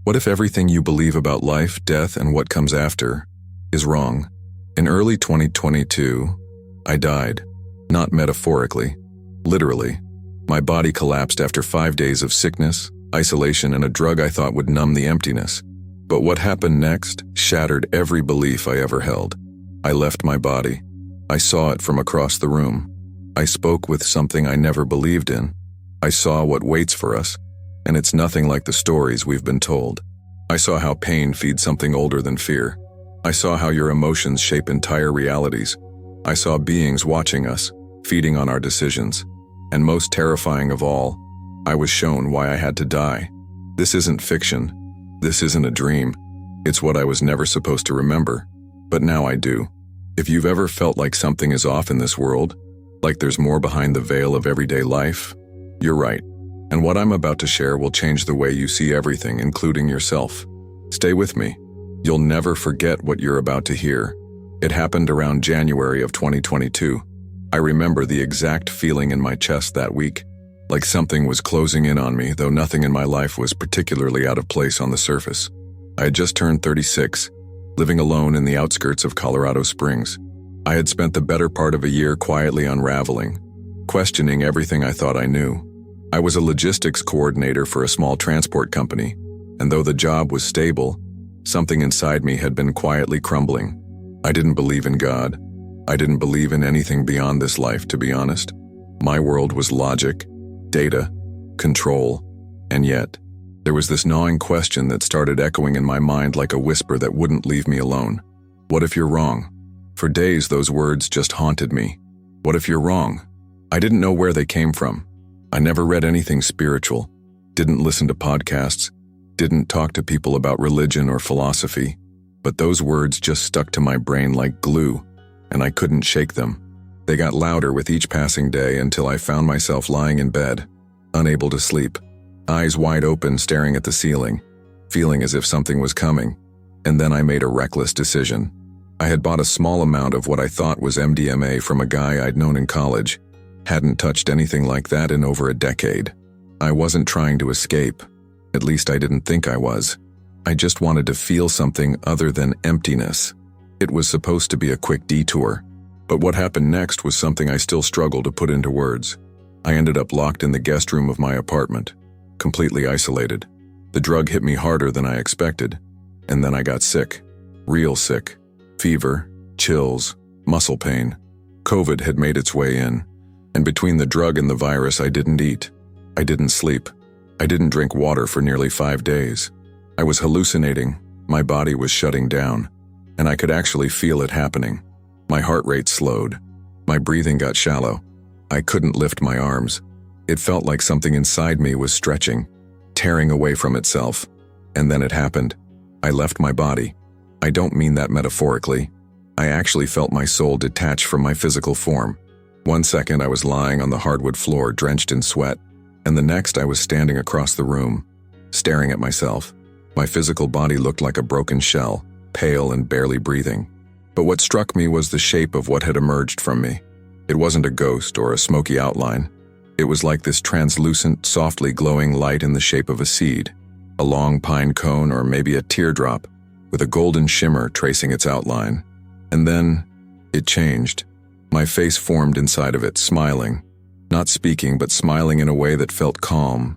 What if everything you believe about life, death, and what comes after is wrong? In early 2022, I died. Not metaphorically, literally. My body collapsed after 5 days of sickness, isolation, and a drug I thought would numb the emptiness. But what happened next shattered every belief I ever held. I left my body. I saw it from across the room. I spoke with something I never believed in. I saw what waits for us, and it's nothing like the stories we've been told. I saw how pain feeds something older than fear. I saw how your emotions shape entire realities. I saw beings watching us, feeding on our decisions. And most terrifying of all, I was shown why I had to die. This isn't fiction. This isn't a dream. It's what I was never supposed to remember. But now I do. If you've ever felt like something is off in this world, like there's more behind the veil of everyday life, you're right. And what I'm about to share will change the way you see everything, including yourself. Stay with me. You'll never forget what you're about to hear. It happened around January of 2022. I remember the exact feeling in my chest that week, like something was closing in on me, though nothing in my life was particularly out of place on the surface. I had just turned 36, living alone in the outskirts of Colorado Springs. I had spent the better part of a year quietly unraveling, questioning everything I thought I knew. I was a logistics coordinator for a small transport company, and though the job was stable, something inside me had been quietly crumbling. I didn't believe in God. I didn't believe in anything beyond this life, to be honest. My world was logic, data, control, and yet, there was this gnawing question that started echoing in my mind like a whisper that wouldn't leave me alone. What if you're wrong? For days, those words just haunted me. What if you're wrong? I didn't know where they came from. I never read anything spiritual, didn't listen to podcasts, didn't talk to people about religion or philosophy, but those words just stuck to my brain like glue, and I couldn't shake them. They got louder with each passing day until I found myself lying in bed, unable to sleep, eyes wide open staring at the ceiling, feeling as if something was coming, and then I made a reckless decision. I had bought a small amount of what I thought was MDMA from a guy I'd known in college. Hadn't touched anything like that in over a decade. I wasn't trying to escape. At least I didn't think I was. I just wanted to feel something other than emptiness. It was supposed to be a quick detour. But what happened next was something I still struggle to put into words. I ended up locked in the guest room of my apartment, completely isolated. The drug hit me harder than I expected, and then I got sick. Real sick. Fever, chills, muscle pain. COVID had made its way in. And between the drug and the virus, I didn't eat. I didn't sleep. I didn't drink water for nearly 5 days. I was hallucinating. My body was shutting down. And I could actually feel it happening. My heart rate slowed. My breathing got shallow. I couldn't lift my arms. It felt like something inside me was stretching, tearing away from itself. And then it happened. I left my body. I don't mean that metaphorically. I actually felt my soul detach from my physical form. 1 second I was lying on the hardwood floor drenched in sweat, and the next I was standing across the room, staring at myself. My physical body looked like a broken shell, pale and barely breathing. But what struck me was the shape of what had emerged from me. It wasn't a ghost or a smoky outline. It was like this translucent, softly glowing light in the shape of a seed, a long pine cone or maybe a teardrop, with a golden shimmer tracing its outline. And then, it changed. My face formed inside of it, smiling. Not speaking, but smiling in a way that felt calm,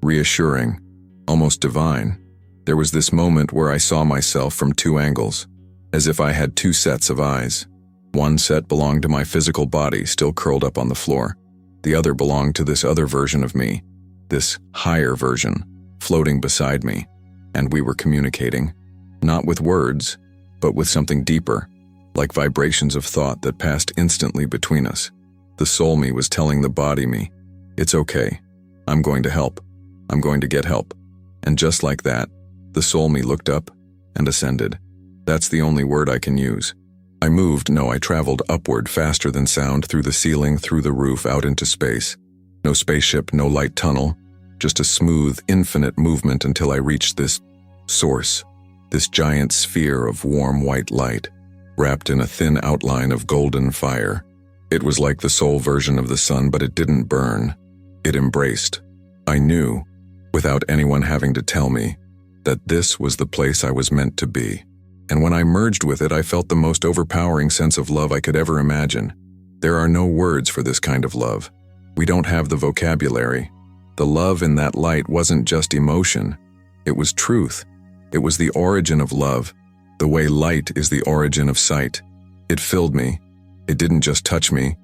reassuring, almost divine. There was this moment where I saw myself from 2 angles, as if I had 2 sets of eyes. One set belonged to my physical body, still curled up on the floor. The other belonged to this other version of me, this higher version, floating beside me. And we were communicating, not with words, but with something deeper, like vibrations of thought that passed instantly between us. The soul me was telling the body me, it's okay, I'm going to help, I'm going to get help. And just like that, the soul me looked up and ascended. That's the only word I can use. I traveled upward faster than sound, through the ceiling, through the roof, out into space. No spaceship, no light tunnel, just a smooth, infinite movement until I reached this source, this giant sphere of warm white light, wrapped in a thin outline of golden fire. It was like the soul version of the sun, but it didn't burn. It embraced. I knew, without anyone having to tell me, that this was the place I was meant to be. And when I merged with it, I felt the most overpowering sense of love I could ever imagine. There are no words for this kind of love. We don't have the vocabulary. The love in that light wasn't just emotion. It was truth. It was the origin of love, the way light is the origin of sight. It filled me. It didn't just touch me.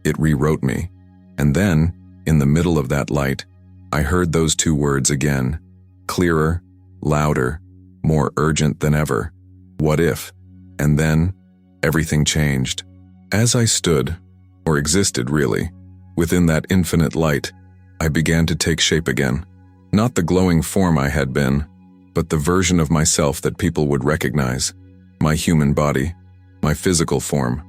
It rewrote me. And then, in the middle of that light, I heard those two words again, clearer, louder, more urgent than ever. What if? And then, everything changed. As I stood, or existed really, within that infinite light, I began to take shape again. Not the glowing form I had been, but the version of myself that people would recognize. My human body, my physical form.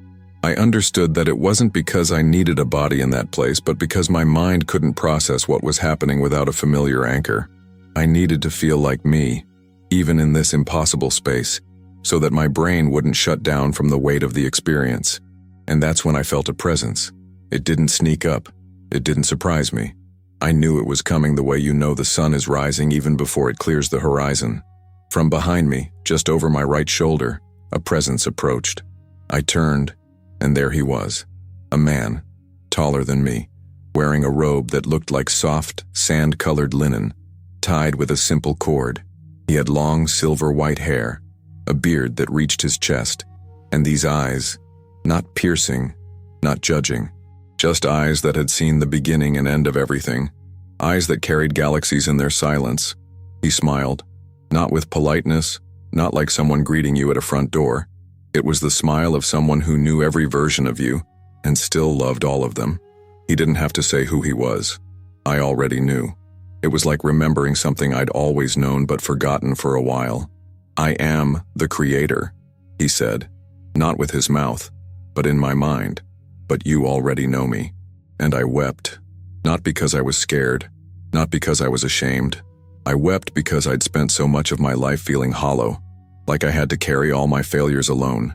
I understood that it wasn't because I needed a body in that place, but because my mind couldn't process what was happening without a familiar anchor. I needed to feel like me, even in this impossible space, so that my brain wouldn't shut down from the weight of the experience. And that's when I felt a presence. It didn't sneak up. It didn't surprise me. I knew it was coming the way you know the sun is rising even before it clears the horizon. From behind me, just over my right shoulder, a presence approached. I turned, and there he was. A man, taller than me, wearing a robe that looked like soft, sand-colored linen, tied with a simple cord. He had long, silver-white hair, a beard that reached his chest, and these eyes, not piercing, not judging, just eyes that had seen the beginning and end of everything, eyes that carried galaxies in their silence. He smiled, not with politeness, not like someone greeting you at a front door. It was the smile of someone who knew every version of you and still loved all of them. He didn't have to say who he was. I already knew. It was like remembering something I'd always known but forgotten for a while. I am the Creator, he said, not with his mouth, but in my mind. But you already know me. And I wept, not because I was scared, not because I was ashamed. I wept because I'd spent so much of my life feeling hollow, like I had to carry all my failures alone.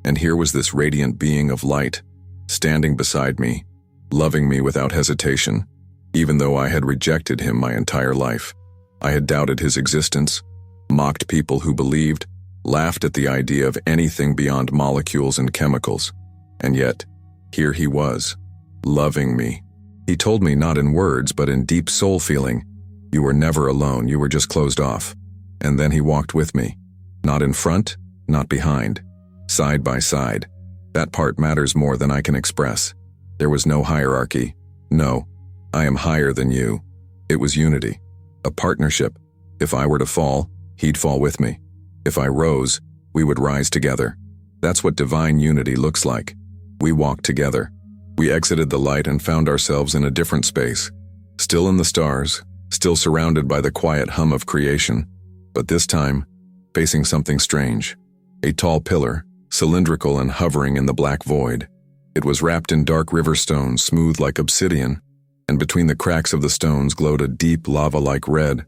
And here was this radiant being of light, standing beside me, loving me without hesitation, even though I had rejected him my entire life. I had doubted his existence, mocked people who believed, laughed at the idea of anything beyond molecules and chemicals. And yet, here he was, loving me. He told me not in words, but in deep soul feeling, you were never alone, you were just closed off. And then he walked with me. Not in front, not behind. Side by side. That part matters more than I can express. There was no hierarchy. No, I am higher than you. It was unity. A partnership. If I were to fall, he'd fall with me. If I rose, we would rise together. That's what divine unity looks like. We walked together. We exited the light and found ourselves in a different space. Still in the stars, still surrounded by the quiet hum of creation. But this time, facing something strange. A tall pillar, cylindrical and hovering in the black void. It was wrapped in dark river stones, smooth like obsidian, and between the cracks of the stones glowed a deep lava-like red.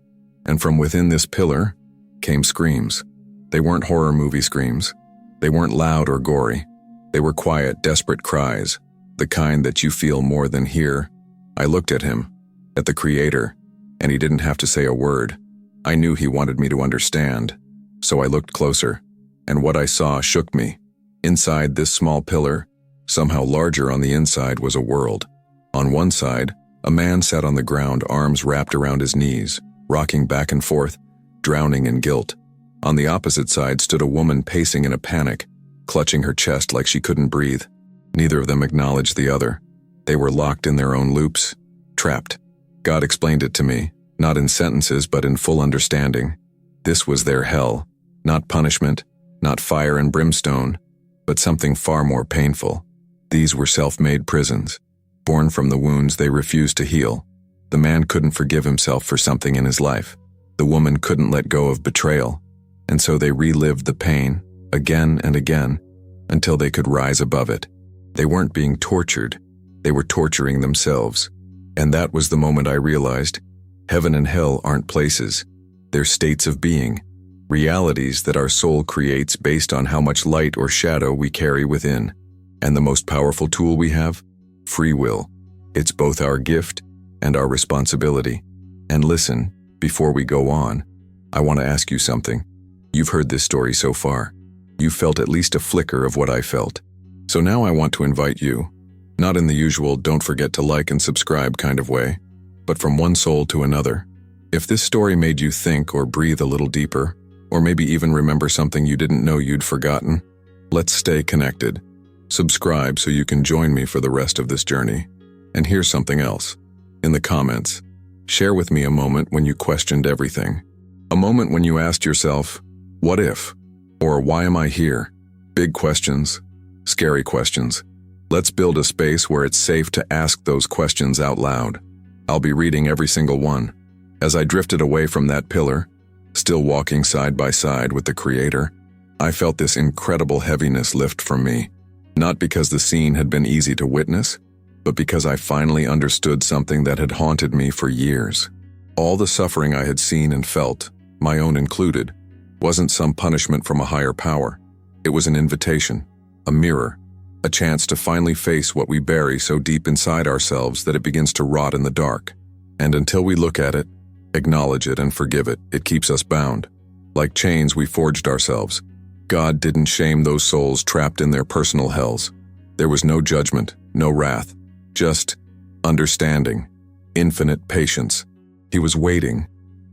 And from within this pillar came screams. They weren't horror movie screams. They weren't loud or gory. They were quiet, desperate cries, the kind that you feel more than hear. I looked at him, at the Creator, and he didn't have to say a word. I knew he wanted me to understand, so I looked closer, and what I saw shook me. Inside this small pillar, somehow larger on the inside, was a world. On one side, a man sat on the ground, arms wrapped around his knees, rocking back and forth, drowning in guilt. On the opposite side stood a woman pacing in a panic, clutching her chest like she couldn't breathe. Neither of them acknowledged the other. They were locked in their own loops, trapped. God explained it to me, not in sentences but in full understanding. This was their hell, not punishment, not fire and brimstone, but something far more painful. These were self-made prisons, born from the wounds they refused to heal. The man couldn't forgive himself for something in his life. The woman couldn't let go of betrayal, and so they relived the pain, again and again, until they could rise above it. They weren't being tortured, they were torturing themselves. And that was the moment I realized, heaven and hell aren't places, they're states of being, realities that our soul creates based on how much light or shadow we carry within. And the most powerful tool we have? Free will. It's both our gift and our responsibility. And listen, before we go on, I want to ask you something. You've heard this story so far. You've felt at least a flicker of what I felt. So now I want to invite you, not in the usual don't forget to like and subscribe kind of way, but from one soul to another. If this story made you think or breathe a little deeper, or maybe even remember something you didn't know you'd forgotten, let's stay connected. Subscribe so you can join me for the rest of this journey. And here's something else. In the comments, share with me a moment when you questioned everything. A moment when you asked yourself, what if? Or why am I here? Big questions, scary questions. Let's build a space where it's safe to ask those questions out loud. I'll be reading every single one. As I drifted away from that pillar, still walking side by side with the Creator, I felt this incredible heaviness lift from me. Not because the scene had been easy to witness, but because I finally understood something that had haunted me for years. All the suffering I had seen and felt, my own included, wasn't some punishment from a higher power. It was an invitation, a mirror, a chance to finally face what we bury so deep inside ourselves that it begins to rot in the dark. And until we look at it, acknowledge it, and forgive it, it keeps us bound. Like chains we forged ourselves. God didn't shame those souls trapped in their personal hells. There was no judgment, no wrath, just understanding, infinite patience. He was waiting,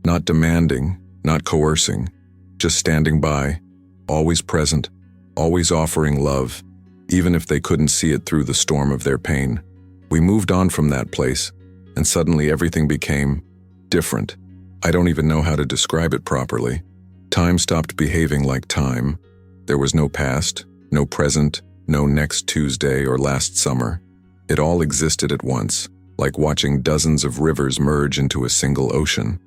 not demanding, not coercing, just standing by, always present, always offering love, even if they couldn't see it through the storm of their pain. We moved on from that place, and suddenly everything became different. I don't even know how to describe it properly. Time stopped behaving like time. There was no past, no present, no next Tuesday or last summer. It all existed at once, like watching dozens of rivers merge into a single ocean.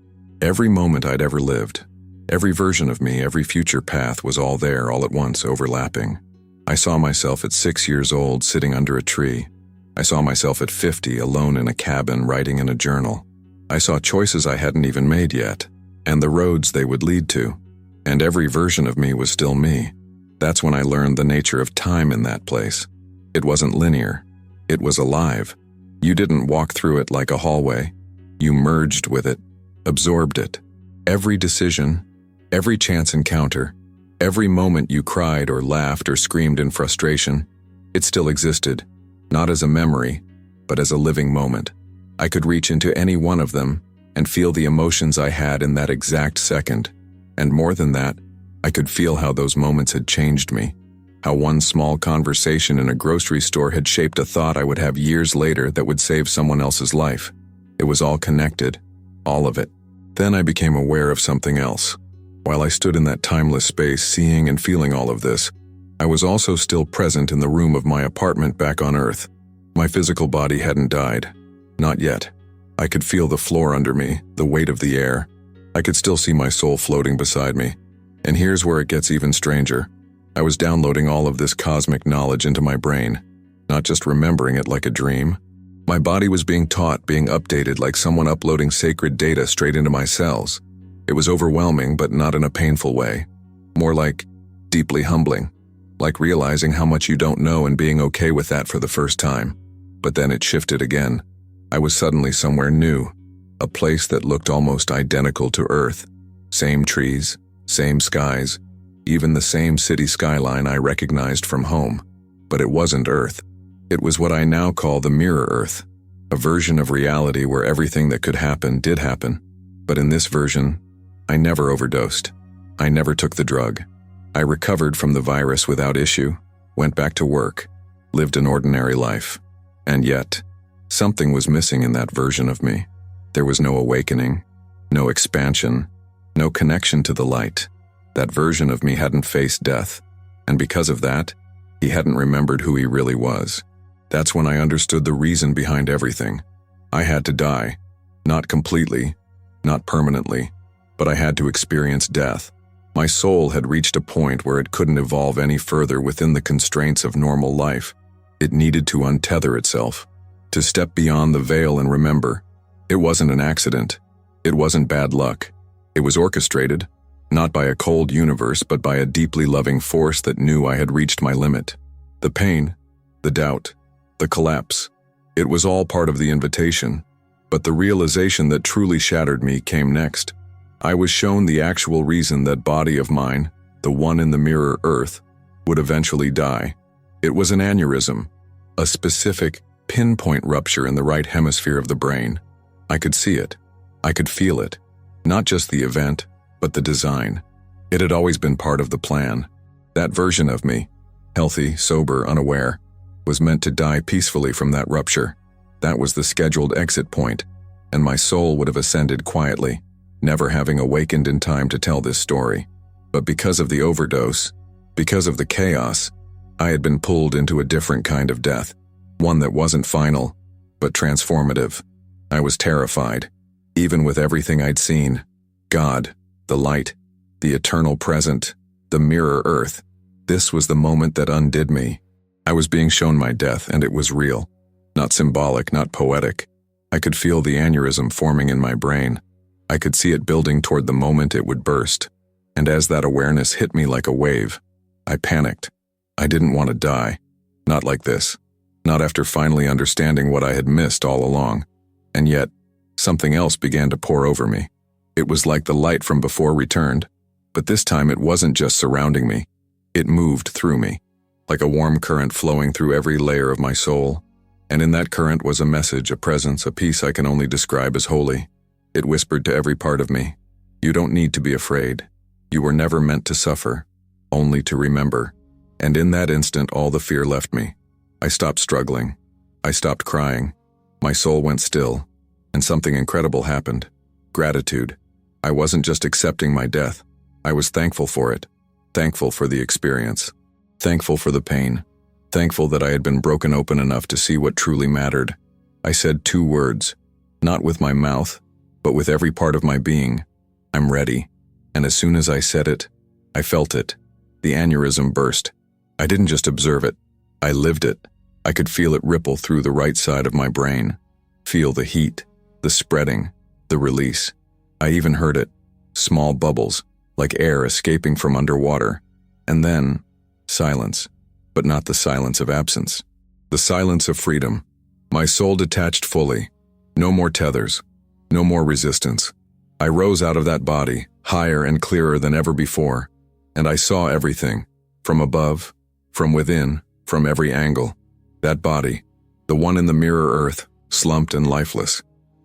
Every moment I'd ever lived, every version of me, every future path was all there all at once, overlapping. I saw myself at 6 years old sitting under a tree. I saw myself at 50 alone in a cabin writing in a journal. I saw choices I hadn't even made yet, and the roads they would lead to. And every version of me was still me. That's when I learned the nature of time in that place. It wasn't linear. It was alive. You didn't walk through it like a hallway. You merged with it, absorbed it. Every decision, every chance encounter, every moment you cried or laughed or screamed in frustration, it still existed, not as a memory, but as a living moment. I could reach into any one of them and feel the emotions I had in that exact second. And more than that, I could feel how those moments had changed me, how one small conversation in a grocery store had shaped a thought I would have years later that would save someone else's life. It was all connected, all of it. Then I became aware of something else. While I stood in that timeless space, seeing and feeling all of this, I was also still present in the room of my apartment back on Earth. My physical body hadn't died. Not yet. I could feel the floor under me, the weight of the air. I could still see my soul floating beside me. And here's where it gets even stranger. I was downloading all of this cosmic knowledge into my brain, not just remembering it like a dream. My body was being taught, being updated like someone uploading sacred data straight into my cells. It was overwhelming, but not in a painful way. More like deeply humbling, like realizing how much you don't know and being okay with that for the first time. But then it shifted again. I was suddenly somewhere new, a place that looked almost identical to Earth. Same trees, same skies, even the same city skyline I recognized from home. But it wasn't Earth. It was what I now call the Mirror Earth, a version of reality where everything that could happen did happen. But in this version, I never overdosed. I never took the drug. I recovered from the virus without issue, went back to work, lived an ordinary life. And yet, something was missing in that version of me. There was no awakening, no expansion, no connection to the light. That version of me hadn't faced death, and because of that, he hadn't remembered who he really was. That's when I understood the reason behind everything. I had to die, not completely, not permanently, but I had to experience death. My soul had reached a point where it couldn't evolve any further within the constraints of normal life. It needed to untether itself, to step beyond the veil and remember. It wasn't an accident. It wasn't bad luck. It was orchestrated, not by a cold universe, but by a deeply loving force that knew I had reached my limit. The pain, the doubt, the collapse, it was all part of the invitation. But the realization that truly shattered me came next. I was shown the actual reason that body of mine, the one in the mirror Earth, would eventually die. It was an aneurysm, a specific, pinpoint rupture in the right hemisphere of the brain. I could see it. I could feel it. Not just the event, but the design. It had always been part of the plan. That version of me, healthy, sober, unaware, was meant to die peacefully from that rupture. That was the scheduled exit point, and my soul would have ascended quietly, never having awakened in time to tell this story. But because of the overdose, because of the chaos, I had been pulled into a different kind of death, one that wasn't final, but transformative. I was terrified, even with everything I'd seen. God, the light, the eternal present, the mirror Earth. This was the moment that undid me. I was being shown my death, and it was real. Not symbolic, not poetic. I could feel the aneurysm forming in my brain. I could see it building toward the moment it would burst. And as that awareness hit me like a wave, I panicked. I didn't want to die. Not like this. Not after finally understanding what I had missed all along. And yet, something else began to pour over me. It was like the light from before returned, but this time it wasn't just surrounding me. It moved through me, like a warm current flowing through every layer of my soul. And in that current was a message, a presence, a peace I can only describe as holy. It whispered to every part of me, "You don't need to be afraid. You were never meant to suffer, only to remember." And in that instant, all the fear left me. I stopped struggling. I stopped crying. My soul went still, and something incredible happened. Gratitude. I wasn't just accepting my death. I was thankful for it. Thankful for the experience. Thankful for the pain. Thankful that I had been broken open enough to see what truly mattered. I said 2 words, not with my mouth, but with every part of my being. "I'm ready." And as soon as I said it, I felt it. The aneurysm burst. I didn't just observe it. I lived it. I could feel it ripple through the right side of my brain. Feel the heat, the spreading, the release. I even heard it. Small bubbles, like air escaping from underwater. And then, silence. But not the silence of absence. The silence of freedom. My soul detached fully. No more tethers. No more resistance. I rose out of that body, higher and clearer than ever before. And I saw everything. From above, from within, from every angle. That body, the one in the mirror Earth, slumped and lifeless.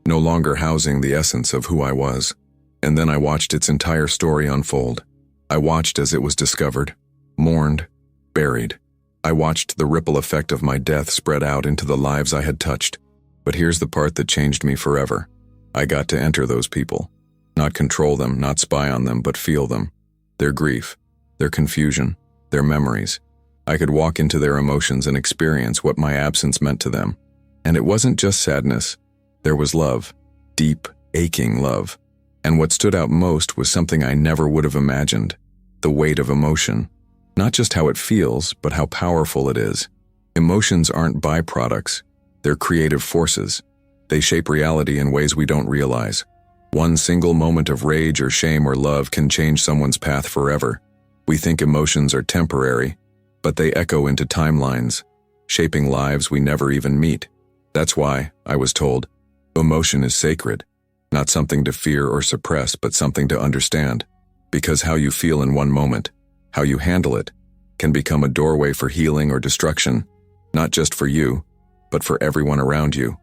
No longer housing the essence of who I was. And then I watched its entire story unfold. I watched as it was discovered, mourned, buried. I watched the ripple effect of my death spread out into the lives I had touched. But here's the part that changed me forever. I got to enter those people. Not control them, not spy on them, but feel them. Their grief, their confusion, their memories. I could walk into their emotions and experience what my absence meant to them. And it wasn't just sadness. There was love. Deep, aching love. And what stood out most was something I never would have imagined. The weight of emotion. Not just how it feels, but how powerful it is. Emotions aren't byproducts. They're creative forces. They shape reality in ways we don't realize. One single moment of rage or shame or love can change someone's path forever. We think emotions are temporary, but they echo into timelines, shaping lives we never even meet. That's why, I was told, emotion is sacred. Not something to fear or suppress, but something to understand. Because how you feel in one moment, how you handle it, can become a doorway for healing or destruction, not just for you, but for everyone around you.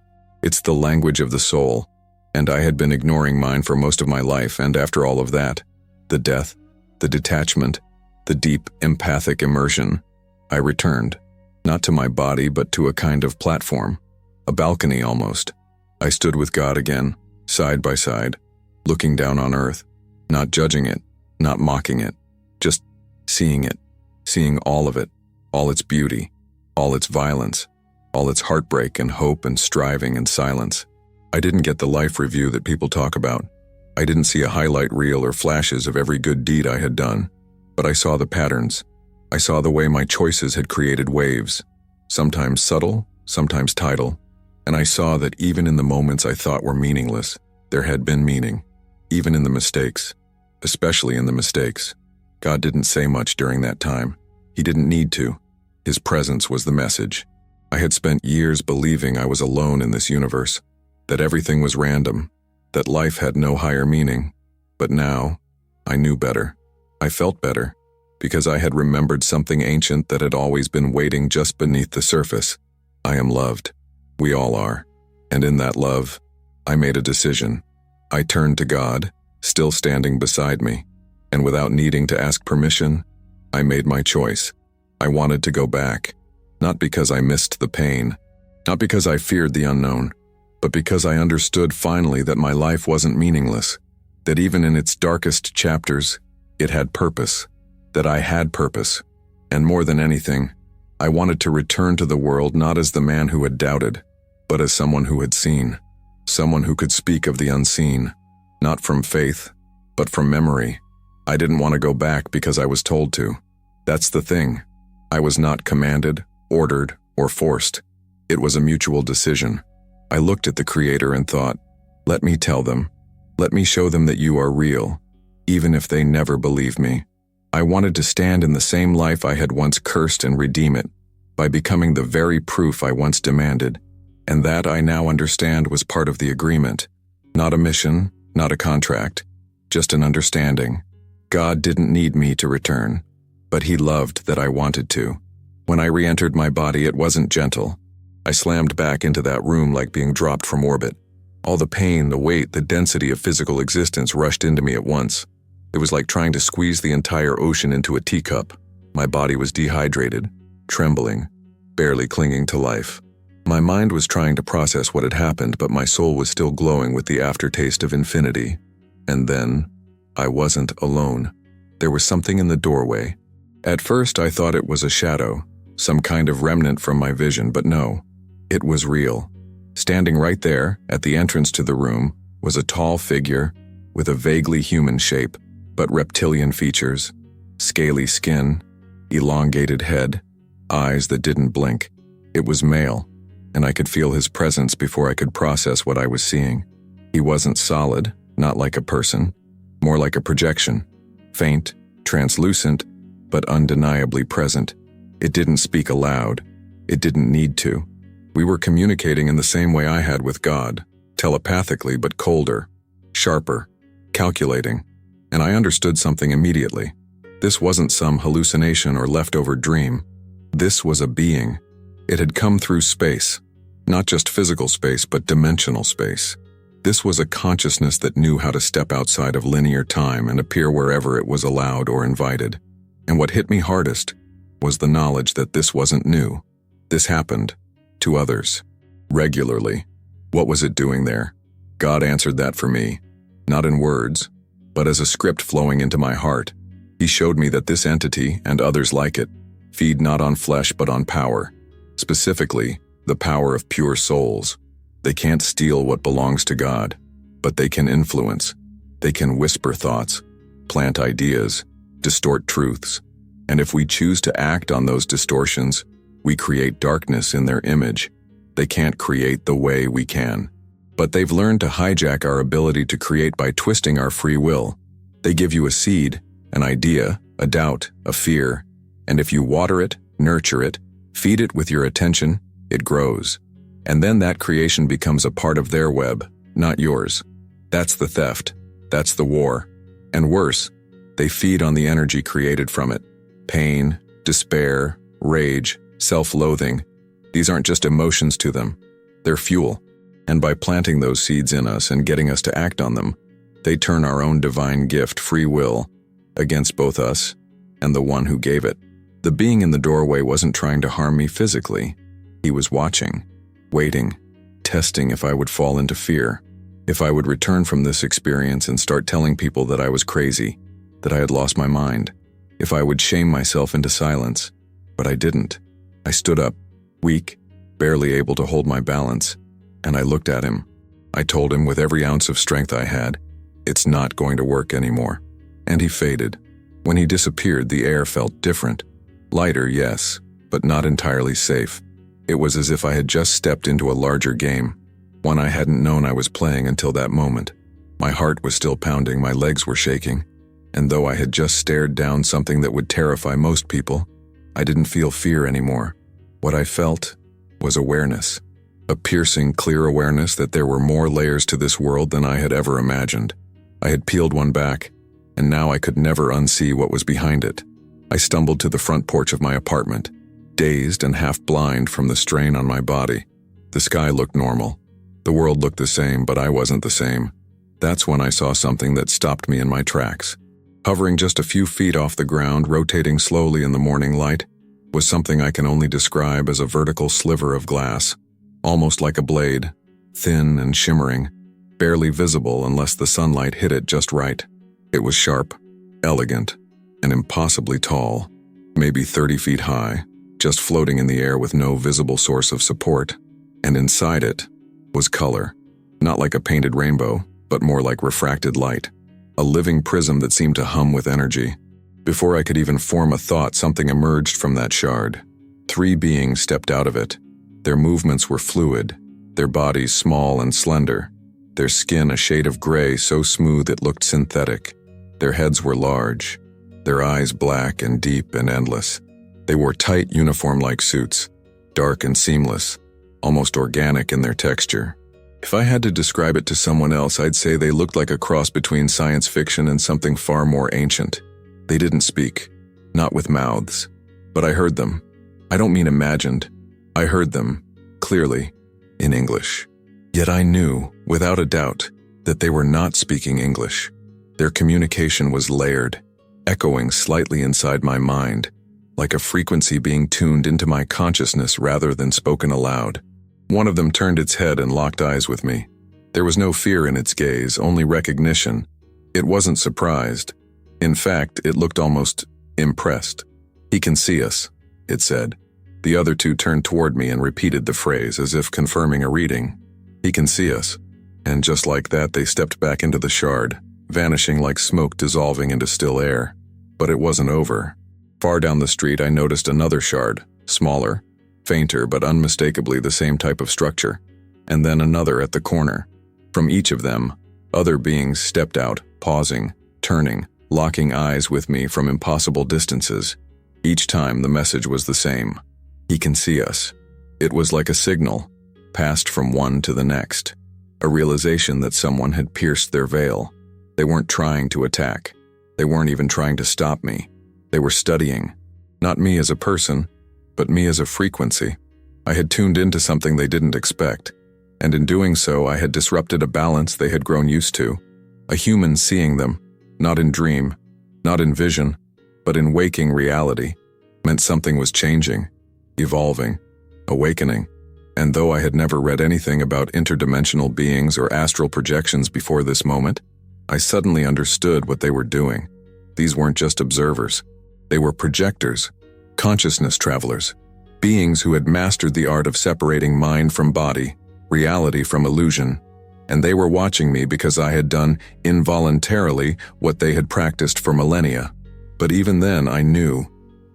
It's the language of the soul, and I had been ignoring mine for most of my life, and after all of that, the death, the detachment, the deep empathic immersion, I returned, not to my body but to a kind of platform, a balcony almost. I stood with God again, side by side, looking down on earth, not judging it, not mocking it, just seeing it, seeing all of it, all its beauty, all its violence, all its heartbreak and hope and striving and silence. I didn't get the life review that people talk about. I didn't see a highlight reel or flashes of every good deed I had done, but I saw the patterns. I saw the way my choices had created waves, sometimes subtle, sometimes tidal, and I saw that even in the moments I thought were meaningless, there had been meaning, even in the mistakes, especially in the mistakes. God didn't say much during that time. He didn't need to. His presence was the message. I had spent years believing I was alone in this universe, that everything was random, that life had no higher meaning. But now, I knew better. I felt better, because I had remembered something ancient that had always been waiting just beneath the surface. I am loved. We all are. And in that love, I made a decision. I turned to God, still standing beside me, and without needing to ask permission, I made my choice. I wanted to go back, not because I missed the pain, not because I feared the unknown, but because I understood finally that my life wasn't meaningless, that even in its darkest chapters, it had purpose, that I had purpose, and more than anything, I wanted to return to the world not as the man who had doubted, but as someone who had seen, someone who could speak of the unseen, not from faith, but from memory. I didn't want to go back because I was told to. That's the thing. I was not commanded, ordered, or forced. It was a mutual decision. I looked at the Creator and thought, let me tell them. Let me show them that you are real, even if they never believe me. I wanted to stand in the same life I had once cursed and redeem it, by becoming the very proof I once demanded, and that I now understand was part of the agreement. Not a mission, not a contract, just an understanding. God didn't need me to return, but He loved that I wanted to. When I re-entered my body, it wasn't gentle. I slammed back into that room like being dropped from orbit. All the pain, the weight, the density of physical existence rushed into me at once. It was like trying to squeeze the entire ocean into a teacup. My body was dehydrated, trembling, barely clinging to life. My mind was trying to process what had happened, but my soul was still glowing with the aftertaste of infinity. And then, I wasn't alone. There was something in the doorway. At first, I thought it was a shadow, some kind of remnant from my vision, but no, it was real. Standing right there, at the entrance to the room, was a tall figure with a vaguely human shape, but reptilian features, scaly skin, elongated head, eyes that didn't blink. It was male, and I could feel his presence before I could process what I was seeing. He wasn't solid, not like a person, more like a projection, faint, translucent, but undeniably present. It didn't speak aloud. It didn't need to. We were communicating in the same way I had with God, telepathically but colder, sharper, calculating, and I understood something immediately. This wasn't some hallucination or leftover dream. This was a being. It had come through space, not just physical space, but dimensional space. This was a consciousness that knew how to step outside of linear time and appear wherever it was allowed or invited. And what hit me hardest was the knowledge that this wasn't new. This happened to others, regularly. What was it doing there? God answered that for me, not in words, but as a script flowing into my heart. He showed me that this entity, and others like it, feed not on flesh but on power, specifically, the power of pure souls. They can't steal what belongs to God, but they can influence. They can whisper thoughts, plant ideas, distort truths. And if we choose to act on those distortions, we create darkness in their image. They can't create the way we can. But they've learned to hijack our ability to create by twisting our free will. They give you a seed, an idea, a doubt, a fear, and if you water it, nurture it, feed it with your attention, it grows. And then that creation becomes a part of their web, not yours. That's the theft. That's the war. And worse, they feed on the energy created from it. Pain, despair, rage, self-loathing. These aren't just emotions to them. They're fuel. And by planting those seeds in us and getting us to act on them, they turn our own divine gift, free will, against both us and the one who gave it. The being in the doorway wasn't trying to harm me physically. He was watching, waiting, testing if I would fall into fear, if I would return from this experience and start telling people that I was crazy, that I had lost my mind, if I would shame myself into silence. But I didn't. I stood up, weak, barely able to hold my balance, and I looked at him. I told him with every ounce of strength I had, it's not going to work anymore. And he faded. When he disappeared, the air felt different. Lighter, yes, but not entirely safe. It was as if I had just stepped into a larger game, one I hadn't known I was playing until that moment. My heart was still pounding, my legs were shaking, and though I had just stared down something that would terrify most people, I didn't feel fear anymore. What I felt was awareness, a piercing, clear awareness that there were more layers to this world than I had ever imagined. I had peeled one back, and now I could never unsee what was behind it. I stumbled to the front porch of my apartment, dazed and half blind from the strain on my body. The sky looked normal. The world looked the same, but I wasn't the same. That's when I saw something that stopped me in my tracks. Hovering just a few feet off the ground, rotating slowly in the morning light, was something I can only describe as a vertical sliver of glass, almost like a blade, thin and shimmering, barely visible unless the sunlight hit it just right. It was sharp, elegant, and impossibly tall, maybe 30 feet high, just floating in the air with no visible source of support. And inside it was color, not like a painted rainbow, but more like refracted light, a living prism that seemed to hum with energy. Before I could even form a thought, something emerged from that shard. 3 beings stepped out of it. Their movements were fluid, their bodies small and slender, their skin a shade of gray so smooth it looked synthetic. Their heads were large, their eyes black and deep and endless. They wore tight uniform-like suits, dark and seamless, almost organic in their texture. If I had to describe it to someone else, I'd say they looked like a cross between science fiction and something far more ancient. They didn't speak, not with mouths, but I heard them. I don't mean imagined. I heard them, clearly, in English. Yet I knew, without a doubt, that they were not speaking English. Their communication was layered, echoing slightly inside my mind, like a frequency being tuned into my consciousness rather than spoken aloud. One of them turned its head and locked eyes with me. There was no fear in its gaze, only recognition. It wasn't surprised. In fact, it looked almost impressed. "He can see us," it said. The other 2 turned toward me and repeated the phrase as if confirming a reading. "He can see us." And just like that, they stepped back into the shard, vanishing like smoke dissolving into still air. But it wasn't over. Far down the street, I noticed another shard, smaller, fainter but unmistakably the same type of structure, and then another at the corner. From each of them, other beings stepped out, pausing, turning, locking eyes with me from impossible distances. Each time the message was the same. "He can see us." It was like a signal, passed from one to the next, a realization that someone had pierced their veil. They weren't trying to attack. They weren't even trying to stop me. They were studying, not me as a person, but me as a frequency. I had tuned into something they didn't expect, and in doing so I had disrupted a balance they had grown used to. A human seeing them, not in dream, not in vision, but in waking reality, meant something was changing, evolving, awakening. And though I had never read anything about interdimensional beings or astral projections before this moment, I suddenly understood what they were doing. These weren't just observers. They were projectors, consciousness travelers, beings who had mastered the art of separating mind from body, reality from illusion. And they were watching me because I had done involuntarily what they had practiced for millennia. But even then I knew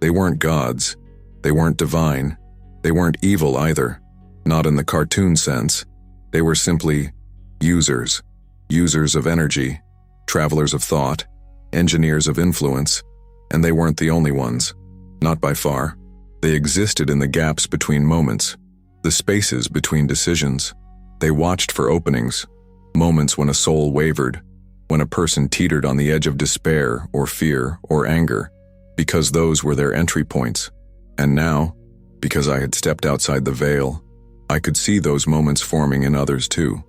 they weren't gods, they weren't divine, they weren't evil either, not in the cartoon sense. They were simply users of energy, travelers of thought, engineers of influence, and they weren't the only ones, not by far. They existed in the gaps between moments, the spaces between decisions. They watched for openings, moments when a soul wavered, when a person teetered on the edge of despair or fear or anger, because those were their entry points. And now, because I had stepped outside the veil, I could see those moments forming in others too.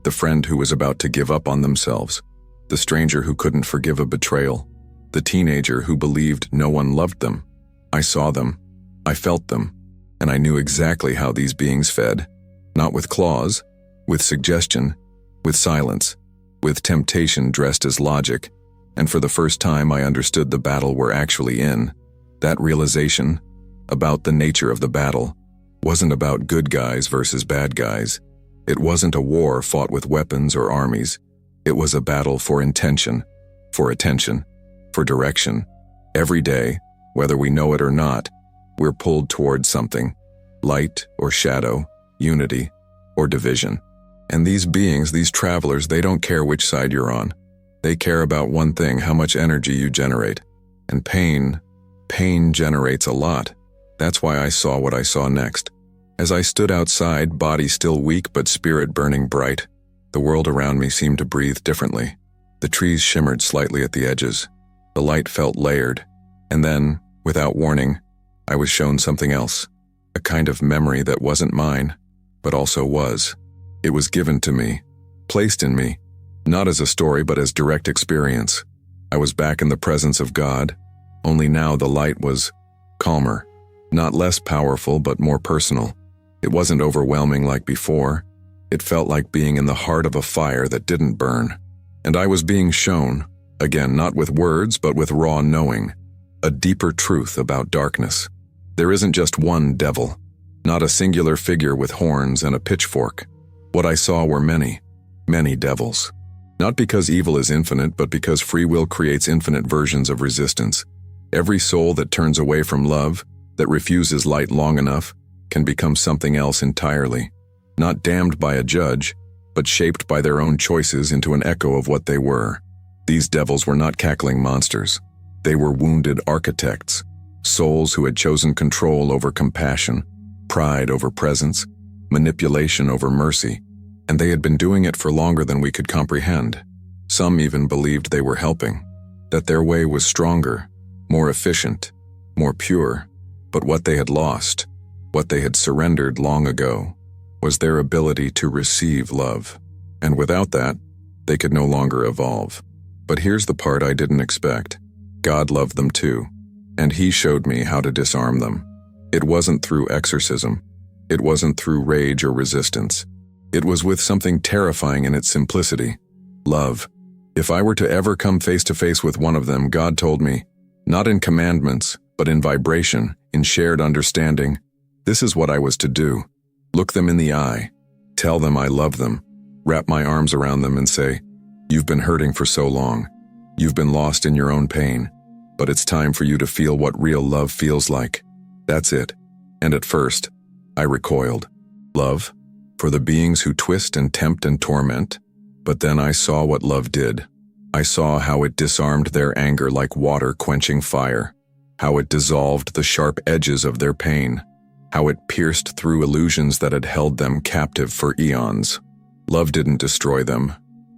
The friend who was about to give up on themselves, the stranger who couldn't forgive a betrayal, the teenager who believed no one loved them. I saw them, I felt them, and I knew exactly how these beings fed, not with claws, with suggestion, with silence, with temptation dressed as logic. And for the first time I understood the battle we're actually in. That realization, about the nature of the battle, wasn't about good guys versus bad guys. It wasn't a war fought with weapons or armies. It was a battle for intention, for attention, for direction. Every day, whether we know it or not, we're pulled towards something, light or shadow, unity or division. And these beings, these travelers, they don't care which side you're on. They care about one thing, how much energy you generate. And pain generates a lot. That's why I saw what I saw next. As I stood outside, body still weak but spirit burning bright, the world around me seemed to breathe differently. The trees shimmered slightly at the edges. The light felt layered. And then, without warning, I was shown something else. A kind of memory that wasn't mine, but also was. It was given to me, placed in me, not as a story but as direct experience. I was back in the presence of God, only now the light was calmer, not less powerful but more personal. It wasn't overwhelming like before. It felt like being in the heart of a fire that didn't burn. And I was being shown, again not with words but with raw knowing, a deeper truth about darkness. There isn't just one devil, not a singular figure with horns and a pitchfork. What I saw were many, many devils. Not because evil is infinite, but because free will creates infinite versions of resistance. Every soul that turns away from love, that refuses light long enough, can become something else entirely. Not damned by a judge, but shaped by their own choices into an echo of what they were. These devils were not cackling monsters. They were wounded architects, souls who had chosen control over compassion, pride over presence, manipulation over mercy, and they had been doing it for longer than we could comprehend. Some even believed they were helping, that their way was stronger, more efficient, more pure. But what they had lost, what they had surrendered long ago, was their ability to receive love. And without that, they could no longer evolve. But here's the part I didn't expect. God loved them too, and He showed me how to disarm them. It wasn't through exorcism. It wasn't through rage or resistance. It was with something terrifying in its simplicity: love. If I were to ever come face to face with one of them, God told me, not in commandments, but in vibration, in shared understanding, this is what I was to do. Look them in the eye, tell them I love them, wrap my arms around them and say, you've been hurting for so long. You've been lost in your own pain, but it's time for you to feel what real love feels like. That's it. And at first, I recoiled. Love? For the beings who twist and tempt and torment? But then I saw what love did. I saw how it disarmed their anger like water quenching fire, how it dissolved the sharp edges of their pain, how it pierced through illusions that had held them captive for eons. Love didn't destroy them.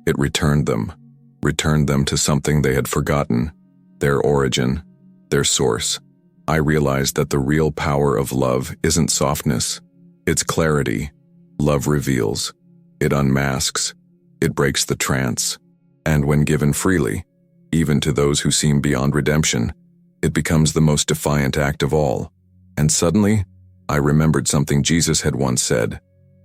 It returned them to something they had forgotten, their origin, their source. I realized that the real power of love isn't softness, it's clarity. Love reveals, it unmasks, it breaks the trance, and when given freely, even to those who seem beyond redemption, it becomes the most defiant act of all. And suddenly, I remembered something Jesus had once said,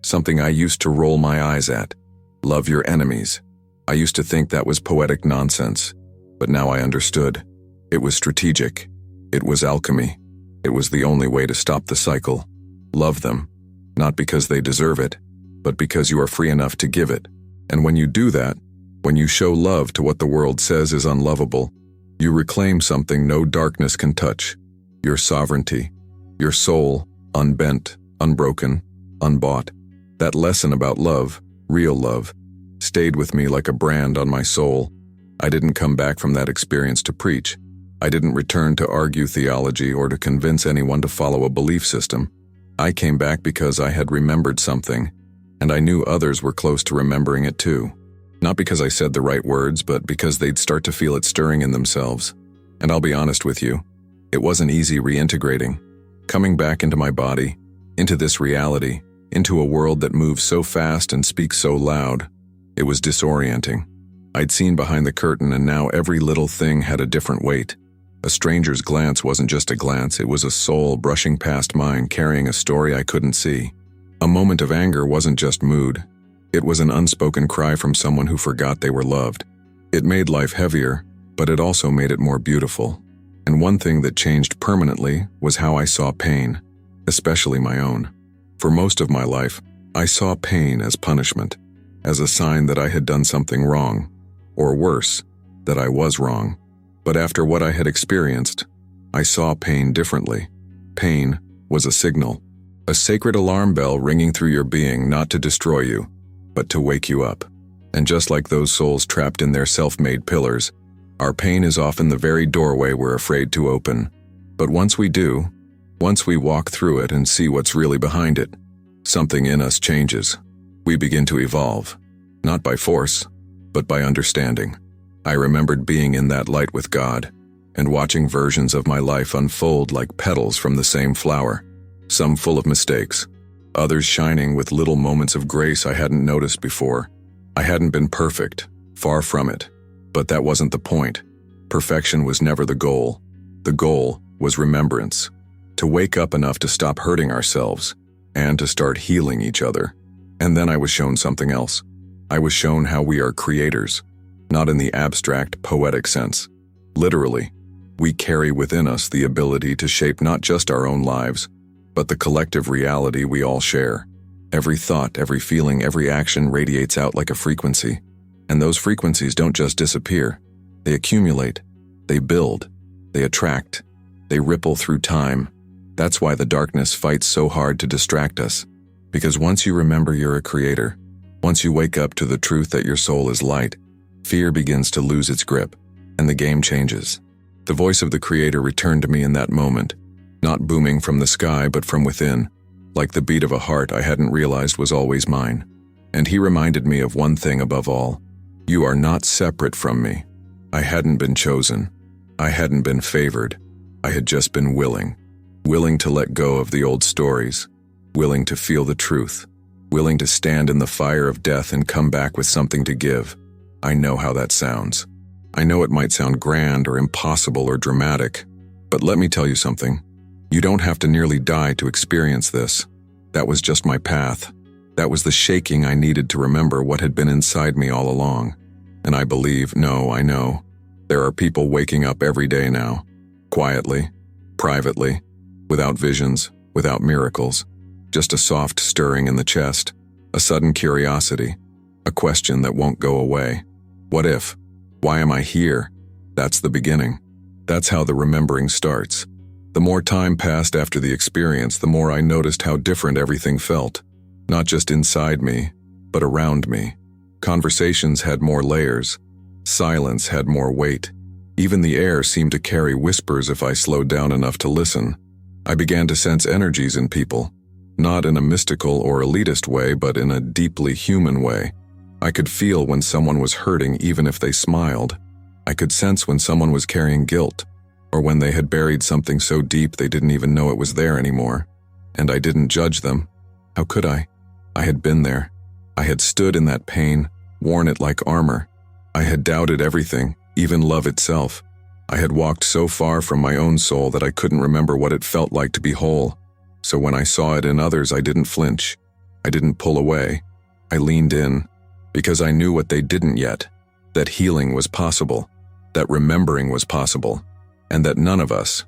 something I used to roll my eyes at. Love your enemies. I used to think that was poetic nonsense, but now I understood. It was strategic. It was alchemy. It was the only way to stop the cycle. Love them. Not because they deserve it, but because you are free enough to give it. And when you do that, when you show love to what the world says is unlovable, you reclaim something no darkness can touch: your sovereignty, your soul, unbent, unbroken, unbought. That lesson about love, real love, stayed with me like a brand on my soul. I didn't come back from that experience to preach. I didn't return to argue theology or to convince anyone to follow a belief system. I came back because I had remembered something, and I knew others were close to remembering it too. Not because I said the right words, but because they'd start to feel it stirring in themselves. And I'll be honest with you, it wasn't easy reintegrating. Coming back into my body, into this reality, into a world that moves so fast and speaks so loud. It was disorienting. I'd seen behind the curtain, and now every little thing had a different weight. A stranger's glance wasn't just a glance, it was a soul brushing past mine, carrying a story I couldn't see. A moment of anger wasn't just mood. It was an unspoken cry from someone who forgot they were loved. It made life heavier, but it also made it more beautiful. And one thing that changed permanently was how I saw pain, especially my own. For most of my life, I saw pain as punishment, as a sign that I had done something wrong, or worse, that I was wrong. But after what I had experienced, I saw pain differently. Pain was a signal, a sacred alarm bell ringing through your being, not to destroy you, but to wake you up. And just like those souls trapped in their self-made pillars, our pain is often the very doorway we're afraid to open. But once we do, once we walk through it and see what's really behind it, something in us changes. We begin to evolve, not by force, but by understanding. I remembered being in that light with God and watching versions of my life unfold like petals from the same flower, some full of mistakes, others shining with little moments of grace I hadn't noticed before. I hadn't been perfect, far from it, but that wasn't the point. Perfection was never the goal. The goal was remembrance, to wake up enough to stop hurting ourselves and to start healing each other. And then I was shown something else. I was shown how we are creators, not in the abstract, poetic sense. Literally, we carry within us the ability to shape not just our own lives, but the collective reality we all share. Every thought, every feeling, every action radiates out like a frequency. And those frequencies don't just disappear. They accumulate, they build, they attract, they ripple through time. That's why the darkness fights so hard to distract us. Because once you remember you're a creator, once you wake up to the truth that your soul is light, fear begins to lose its grip, and the game changes. The voice of the Creator returned to me in that moment, not booming from the sky but from within, like the beat of a heart I hadn't realized was always mine. And he reminded me of one thing above all: you are not separate from me. I hadn't been chosen. I hadn't been favored. I had just been willing to let go of the old stories, willing to feel the truth, willing to stand in the fire of death and come back with something to give. I know how that sounds. I know it might sound grand or impossible or dramatic, but let me tell you something. You don't have to nearly die to experience this. That was just my path. That was the shaking I needed to remember what had been inside me all along. And I know, there are people waking up every day now, quietly, privately, without visions, without miracles, just a soft stirring in the chest, a sudden curiosity, a question that won't go away. What if? Why am I here? That's the beginning. That's how the remembering starts. The more time passed after the experience, the more I noticed how different everything felt. Not just inside me, but around me. Conversations had more layers. Silence had more weight. Even the air seemed to carry whispers if I slowed down enough to listen. I began to sense energies in people, not in a mystical or elitist way, but in a deeply human way. I could feel when someone was hurting even if they smiled. I could sense when someone was carrying guilt, or when they had buried something so deep they didn't even know it was there anymore. And I didn't judge them. How could I? I had been there. I had stood in that pain, worn it like armor. I had doubted everything, even love itself. I had walked so far from my own soul that I couldn't remember what it felt like to be whole. So when I saw it in others, I didn't flinch. I didn't pull away. I leaned in, because I knew what they didn't yet, that healing was possible, that remembering was possible, and that none of us,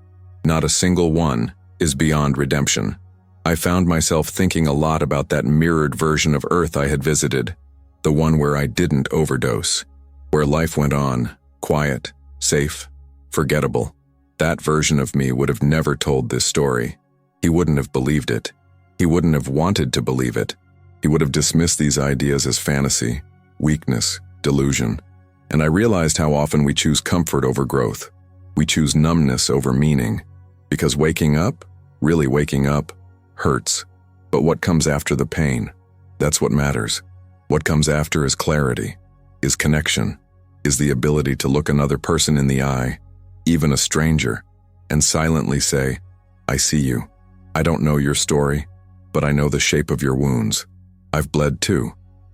not a single one, is beyond redemption. I found myself thinking a lot about that mirrored version of Earth I had visited, the one where I didn't overdose, where life went on, quiet, safe, forgettable. That version of me would have never told this story. He wouldn't have believed it. He wouldn't have wanted to believe it. He would have dismissed these ideas as fantasy, weakness, delusion. And I realized how often we choose comfort over growth. We choose numbness over meaning. Because waking up, really waking up, hurts. But what comes after the pain? That's what matters. What comes after is clarity, is connection, is the ability to look another person in the eye, even a stranger, and silently say, I see you. I don't know your story, but I know the shape of your wounds. I've bled too,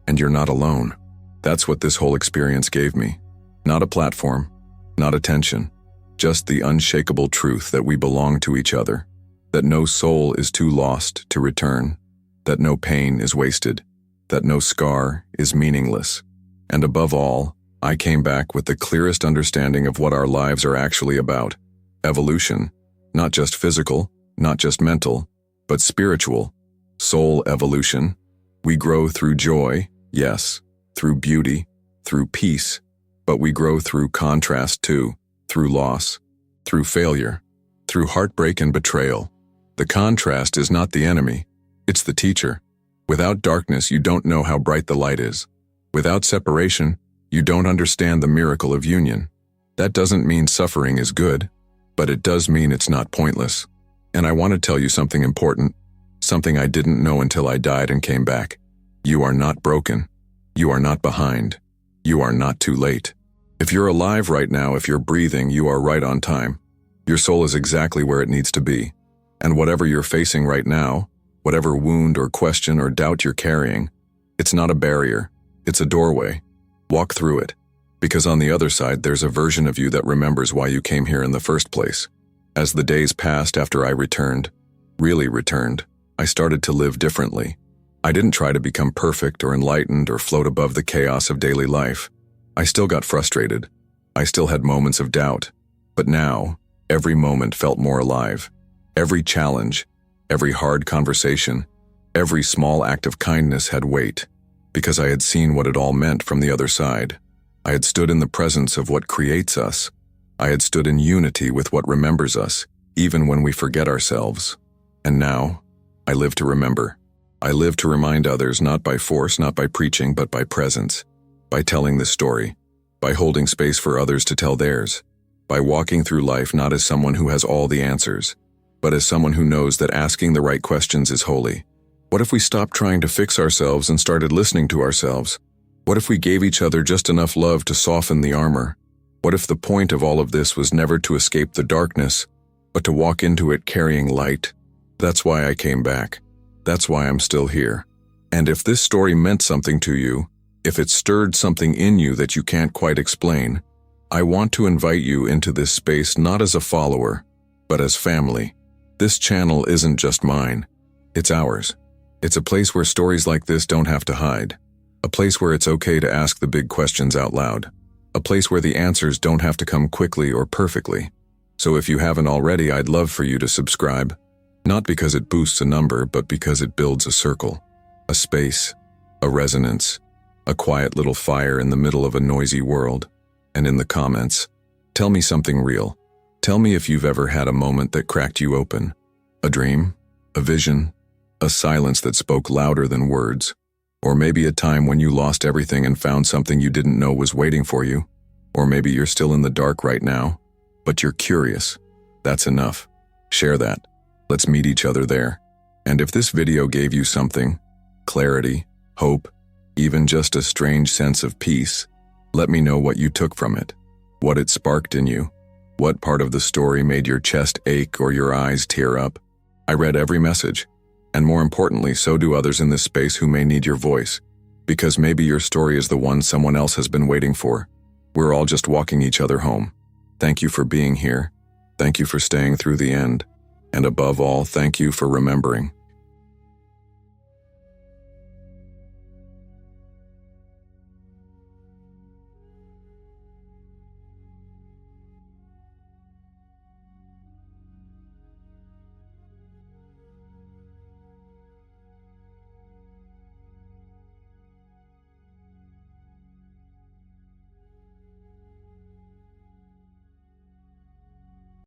and you're not alone. That's what this whole experience gave me. Not a platform, not attention, just the unshakable truth that we belong to each other, that no soul is too lost to return, that no pain is wasted, that no scar is meaningless. And above all, I came back with the clearest understanding of what our lives are actually about. Evolution, not just physical, not just mental, but spiritual. Soul evolution. We grow through joy, yes, through beauty, through peace, but we grow through contrast too, through loss, through failure, through heartbreak and betrayal. The contrast is not the enemy, it's the teacher. Without darkness, you don't know how bright the light is. Without separation, you don't understand the miracle of union. That doesn't mean suffering is good, but it does mean it's not pointless. And I want to tell you something important, something I didn't know until I died and came back. You are not broken. You are not behind. You are not too late. If you're alive right now, if you're breathing, you are right on time. Your soul is exactly where it needs to be. And whatever you're facing right now, whatever wound or question or doubt you're carrying, it's not a barrier, it's a doorway. Walk through it, because on the other side there's a version of you that remembers why you came here in the first place. As the days passed after I returned, really returned, I started to live differently. I didn't try to become perfect or enlightened or float above the chaos of daily life. I still got frustrated. I still had moments of doubt. But now, every moment felt more alive. Every challenge, every hard conversation, every small act of kindness had weight, because I had seen what it all meant from the other side. I had stood in the presence of what creates us. I had stood in unity with what remembers us, even when we forget ourselves. And now, I live to remember. I live to remind others, not by force, not by preaching, but by presence, by telling this story, by holding space for others to tell theirs, by walking through life not as someone who has all the answers, but as someone who knows that asking the right questions is holy. What if we stopped trying to fix ourselves and started listening to ourselves? What if we gave each other just enough love to soften the armor? What if the point of all of this was never to escape the darkness, but to walk into it carrying light? That's why I came back. That's why I'm still here. And if this story meant something to you, if it stirred something in you that you can't quite explain, I want to invite you into this space not as a follower, but as family. This channel isn't just mine. It's ours. It's a place where stories like this don't have to hide. A place where it's okay to ask the big questions out loud. A place where the answers don't have to come quickly or perfectly. So if you haven't already, I'd love for you to subscribe. Not because it boosts a number, but because it builds a circle, a space, a resonance, a quiet little fire in the middle of a noisy world. And in the comments, tell me something real. Tell me if you've ever had a moment that cracked you open. A dream, a vision, a silence that spoke louder than words. Or maybe a time when you lost everything and found something you didn't know was waiting for you. Or maybe you're still in the dark right now, but you're curious. That's enough. Share that. Let's meet each other there. And if this video gave you something, clarity, hope, even just a strange sense of peace, let me know what you took from it, what it sparked in you, what part of the story made your chest ache or your eyes tear up. I read every message, and more importantly, so do others in this space who may need your voice, because maybe your story is the one someone else has been waiting for. We're all just walking each other home. Thank you for being here. Thank you for staying through the end. And above all, thank you for remembering.